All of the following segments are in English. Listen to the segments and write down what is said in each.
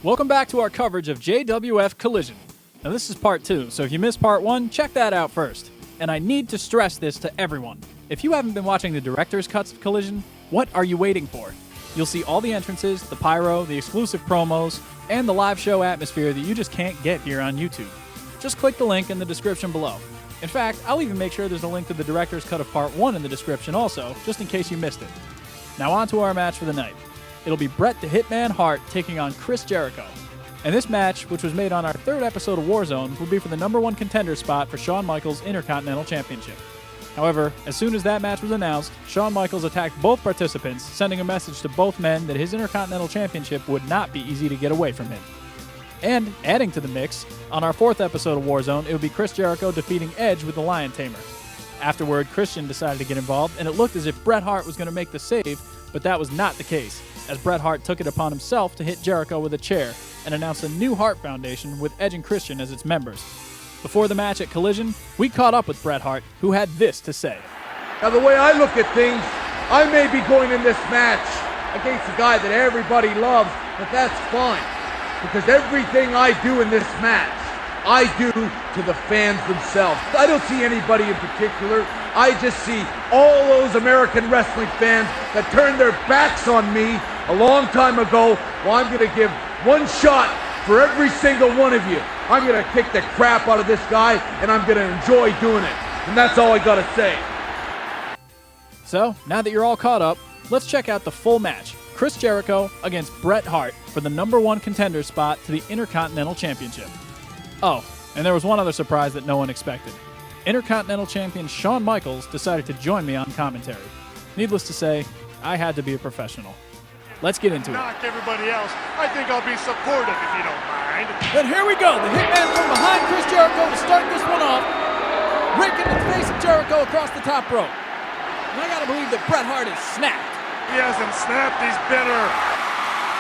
Welcome back to our coverage of JWF Collision. Now this is part 2, so if you missed part 1, check that out first. And I need to stress this to everyone. If you haven't been watching the director's cuts of Collision, what are you waiting for? You'll see all the entrances, the pyro, the exclusive promos, and the live show atmosphere that you just can't get here on YouTube. Just click the link in the description below. In fact, I'll even make sure there's a link to the director's cut of part 1 in the description also, just in case you missed it. Now on to our match for the night. It'll be Bret the Hitman Hart taking on Chris Jericho. And this match, which was made on our 3rd episode of Warzone, will be for the #1 contender spot for Shawn Michaels' Intercontinental Championship. However, as soon as that match was announced, Shawn Michaels attacked both participants, sending a message to both men that his Intercontinental Championship would not be easy to get away from him. And, adding to the mix, on our 4th episode of Warzone, it would be Chris Jericho defeating Edge with the Lion Tamer. Afterward, Christian decided to get involved, and it looked as if Bret Hart was going to make the save, but that was not the case, as Bret Hart took it upon himself to hit Jericho with a chair and announced a new Hart Foundation with Edge and Christian as its members. Before the match at Collision, we caught up with Bret Hart, who had this to say. Now, the way I look at things, I may be going in this match against a guy that everybody loves, but that's fine, because everything I do in this match, I do to the fans themselves. I don't see anybody in particular. I just see all those American wrestling fans that turned their backs on me a long time ago. Well, I'm going to give one shot for every single one of you. I'm going to kick the crap out of this guy, and I'm going to enjoy doing it. And that's all I got to say. So, now that you're all caught up, let's check out the full match. Chris Jericho against Bret Hart for the #1 contender spot to the Intercontinental Championship. Oh, and there was one other surprise that no one expected. Intercontinental Champion Shawn Michaels decided to join me on commentary. Needless to say, I had to be a professional. Let's get into it. Knock everybody else. I think I'll be supportive if you don't mind. Then here we go. The Hitman from behind Chris Jericho to start this one off. Raking the face of Jericho across the top rope. And I gotta believe that Bret Hart is snapped. He hasn't snapped, he's bitter.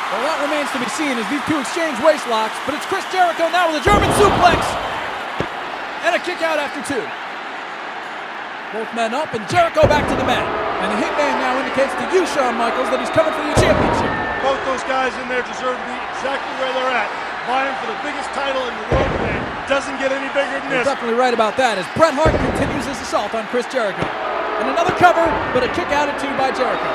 Well, that remains to be seen as these two exchange waist locks, but it's Chris Jericho now with a German suplex. And a kick out after 2. Both men up and Jericho back to the mat. And the Hitman now indicates to you, Shawn Michaels, that he's coming for the championship. Both those guys in there deserve to be exactly where they're at. Vying for the biggest title in the world today. Doesn't get any bigger than this. You're definitely right about that as Bret Hart continues his assault on Chris Jericho. And another cover, but a kick out at 2 by Jericho.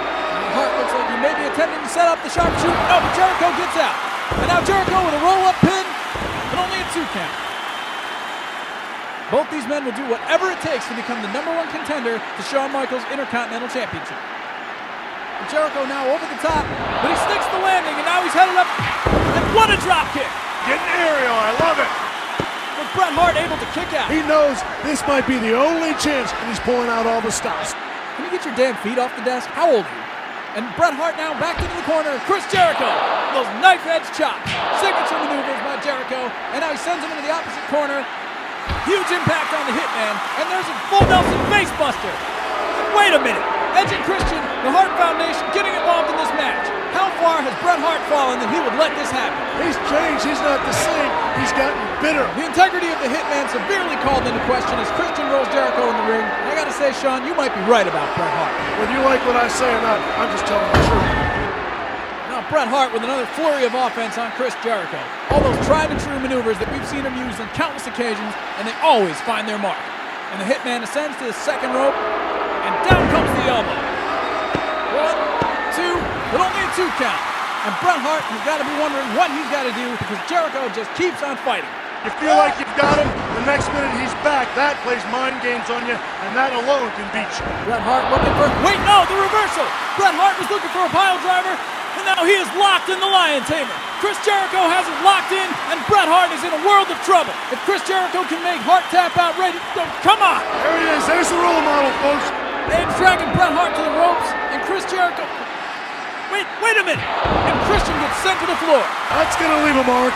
Hart looks like he may be attempting to set up the sharpshooter. No, but Jericho gets out. And now Jericho with a roll-up pin, but only a 2 count. Both these men will do whatever it takes to become the #1 contender to Shawn Michaels' Intercontinental Championship. And Jericho now over the top, but he sticks the landing, and now he's headed up. And what a drop kick! Getting aerial, I love it. With Bret Hart able to kick out. He knows this might be the only chance, and he's pulling out all the stops. Can you get your damn feet off the desk? How old are you? And Bret Hart now back into the corner. Chris Jericho, those knife-edge chops. Signature maneuvers by Jericho. And now he sends him into the opposite corner. Huge impact on the Hitman. And there's a full Nelson facebuster. Wait a minute. Edge and Christian, the Hart Foundation, getting involved in this match. How far has Bret Hart fallen that he would let this happen? He's changed. He's not the same. He's gotten bitter. The integrity of the Hitman severely called into question as Christian rolls Jericho in the ring. I gotta say, Shawn, you might be right about Bret Hart. Whether you like what I say or not, I'm just telling the truth. Now Bret Hart with another flurry of offense on Chris Jericho. All those tried and true maneuvers that we've seen him use on countless occasions, and they always find their mark. And the Hitman ascends to the second rope, and down comes the elbow. 1, 2, but only a 2 count. And Bret Hart has got to be wondering what he's got to do because Jericho just keeps on fighting. You feel like you've got him, the next minute he's back. That plays mind games on you, and that alone can beat you. Bret Hart looking for... Wait, no, the reversal! Bret Hart was looking for a pile driver, and now he is locked in the Lion Tamer. Chris Jericho has it locked in, and Bret Hart is in a world of trouble. If Chris Jericho can make Hart tap out ready... Oh, come on! There he is. There's the role model, folks. Edge dragging Bret Hart to the ropes, and Chris Jericho... Wait a minute! And Christian gets sent to the floor. That's going to leave a mark.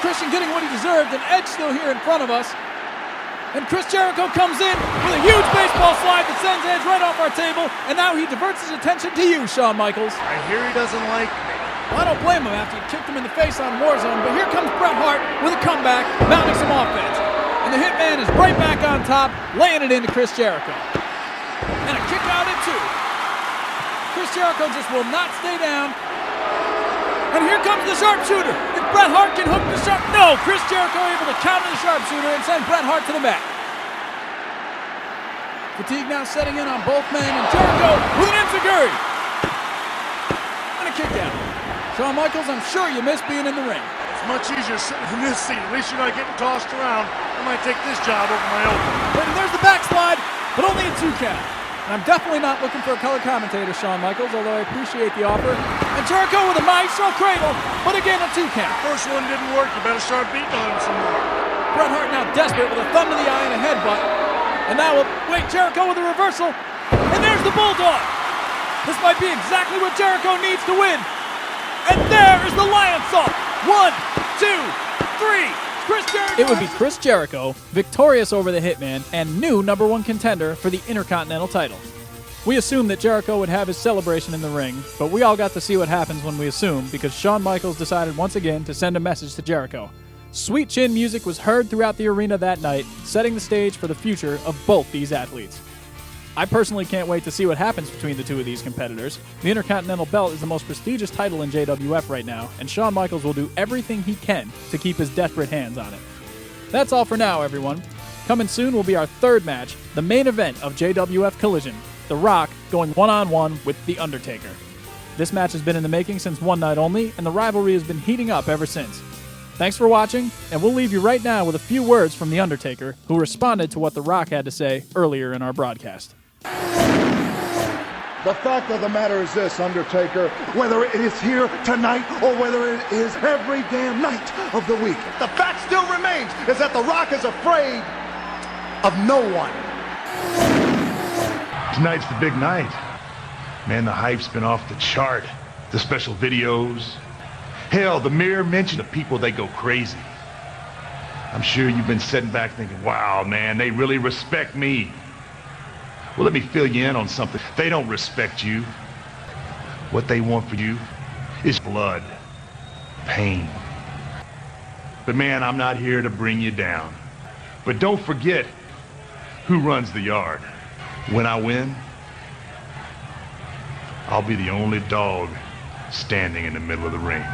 Christian getting what he deserved, and Edge still here in front of us. And Chris Jericho comes in with a huge baseball slide that sends Edge right off our table, and now he diverts his attention to you, Shawn Michaels. I hear he doesn't like me. Well, I don't blame him after you kicked him in the face on Warzone, but here comes Bret Hart with a comeback, mounting some offense. And the Hitman is right back on top, laying it into Chris Jericho. And a kick out at 2. Chris Jericho just will not stay down. And here comes the sharpshooter. if Bret Hart can hook the sharp. No, Chris Jericho able to counter the sharpshooter and send Bret Hart to the mat. Fatigue now setting in on both men, and Jericho with an enziguri. And a kick out. Shawn Michaels, I'm sure you miss being in the ring. It's much easier sitting in this seat. At least you're not getting tossed around. I might take this job over my own. And there's the backslide, but only a 2 count. And I'm definitely not looking for a color commentator, Shawn Michaels, although I appreciate the offer. And Jericho with a maestro cradle, but again a 2 count. First one didn't work. You better start beating on him some more. Bret Hart now desperate with a thumb to the eye and a headbutt. And now, wait, Jericho with a reversal. And there's the Bulldog. This might be exactly what Jericho needs to win. And there is the Lion Salt. 1, 2, 3. Chris Jericho. It would be Chris Jericho, victorious over the Hitman, and new #1 contender for the Intercontinental title. We assumed that Jericho would have his celebration in the ring, but we all got to see what happens when we assume, because Shawn Michaels decided once again to send a message to Jericho. Sweet chin music was heard throughout the arena that night, setting the stage for the future of both these athletes. I personally can't wait to see what happens between the two of these competitors. The Intercontinental belt is the most prestigious title in JWF right now, and Shawn Michaels will do everything he can to keep his desperate hands on it. That's all for now, everyone. Coming soon will be our 3rd match, the main event of JWF Collision, The Rock going one-on-one with The Undertaker. This match has been in the making since one night only, and the rivalry has been heating up ever since. Thanks for watching, and we'll leave you right now with a few words from The Undertaker, who responded to what The Rock had to say earlier in our broadcast. The fact of the matter is this, Undertaker, whether it is here tonight or whether it is every damn night of the week, the fact still remains is that The Rock is afraid of no one. Tonight's the big night. Man, the hype's been off the chart. The special videos. Hell, the mere mention of people, they go crazy. I'm sure you've been sitting back thinking, wow, man, they really respect me. Well, let me fill you in on something. They don't respect you. What they want for you is blood, pain. But man, I'm not here to bring you down. But don't forget who runs the yard. When I win, I'll be the only dog standing in the middle of the ring.